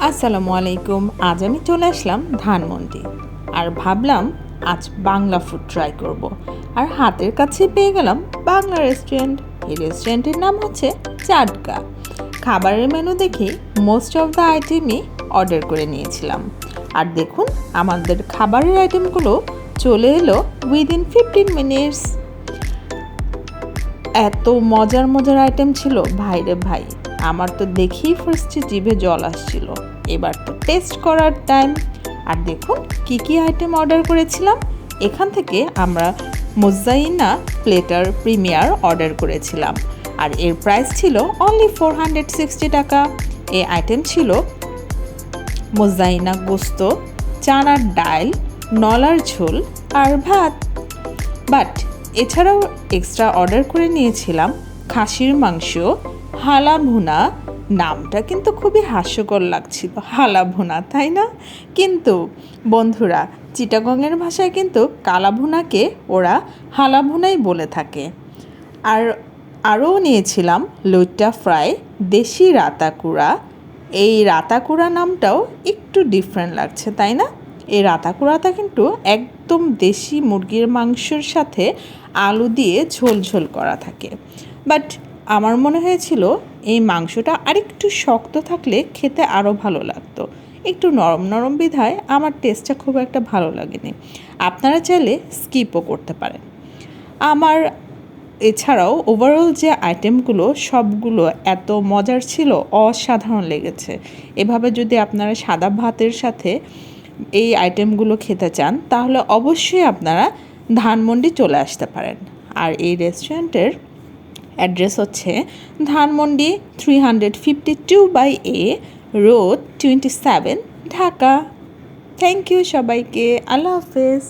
আসসালামু আলাইকুম। আজ আমি চলে আসলাম ধানমন্ডি আর ভাবলাম আজ বাংলা ফুড ট্রাই করব। আর হাতের কাছে পেয়ে গেলাম বাংলা রেস্টুরেন্ট। এই রেস্টুরেন্টের নাম হচ্ছে চাটকা। খাবারের মেনু দেখে মোস্ট অফ দ্য আইটেমই অর্ডার করে নিয়েছিলাম। আর দেখুন আমাদের খাবারের আইটেমগুলো চলে এলো উইদিন 15 মিনিটস। এত মজার মজার আইটেম ছিল ভাইরে ভাই, আমার তো দেখেই ফার্স্টে জিভে জল আসছিল। এবার তো টেস্ট করার টাইম। আর দেখুন কি কি আইটেম অর্ডার করেছিলাম। এখান থেকে আমরা মোজাইনা প্লেটার প্রিমিয়ার অর্ডার করেছিলাম আর এর প্রাইস ছিল অনলি 460 টাকা। এই আইটেম ছিল মোজাইনা গোস্ত, চানার ডাল, নলার ঝোল আর ভাত। বাট এছাড়াও এক্সট্রা অর্ডার করে নিয়েছিলাম খাসির মাংস, হালা ভুনা। নামটা কিন্তু খুবই হাস্যকর লাগছিল, হালা ভুনা, তাই না? কিন্তু বন্ধুরা, চিটাগংয়ের ভাষায় কিন্তু কালা ভুনাকে ওরা হালা ভুনাই বলে থাকে। আর আরও নিয়েছিলাম লইট্টা ফ্রাই, দেশি রাতাকুড়া। এই রাতাকুড়া নামটাও একটু ডিফারেন্ট লাগছে, তাই না? এই রাতাকুড়াটা কিন্তু একদম দেশি মুরগির মাংসের সাথে আলু দিয়ে ঝোল ঝোল করা থাকে। বাট আমার মনে হয়েছিল এই মাংসটা আরেকটু শক্ত থাকলে খেতে আরও ভালো লাগতো। একটু নরম নরম বিধায় আমার টেস্টটা খুব একটা ভালো লাগেনি। আপনারা চাইলে স্কিপও করতে পারেন। আমার এছাড়াও ওভারঅল যে আইটেমগুলো সবগুলো এত মজার ছিল, অসাধারণ লেগেছে। এভাবে যদি আপনারা সাদা ভাতের সাথে এই আইটেমগুলো খেতে চান তাহলে অবশ্যই আপনারা ধানমন্ডি চলে আসতে পারেন। আর এই রেস্টুরেন্টের অ্যাড্রেস হচ্ছে Dhanmondi 352/A road 27, Dhaka. Thank you সবাইকে। আল্লাহ হাফেজ।